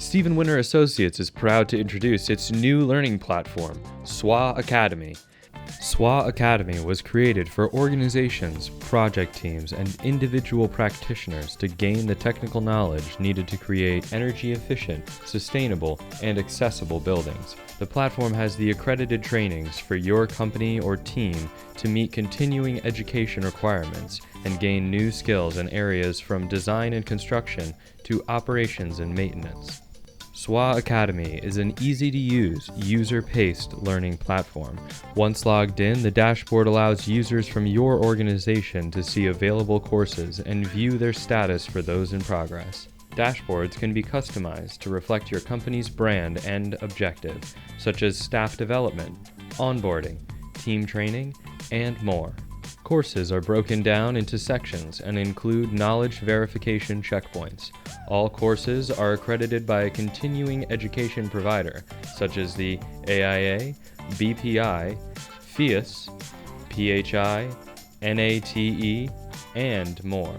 Stephen Winter Associates is proud to introduce its new learning platform, SWA Academy. SWA Academy was created for organizations, project teams, and individual practitioners to gain the technical knowledge needed to create energy-efficient, sustainable, and accessible buildings. The platform has the accredited trainings for your company or team to meet continuing education requirements and gain new skills in areas from design and construction to operations and maintenance. SWA Academy is an easy-to-use, user-paced learning platform. Once logged in, the dashboard allows users from your organization to see available courses and view their status for those in progress. Dashboards can be customized to reflect your company's brand and objective, such as staff development, onboarding, team training, and more. Courses are broken down into sections and include knowledge verification checkpoints. All courses are accredited by a continuing education provider, such as the AIA, BPI, FIAS, PHI, NATE, and more.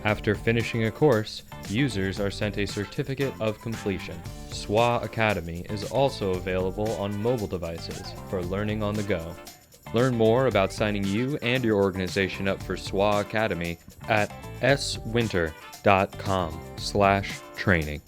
After finishing a course, users are sent a certificate of completion. SWA Academy is also available on mobile devices for learning on the go. Learn more about signing you and your organization up for SWA Academy at swinter.com/training.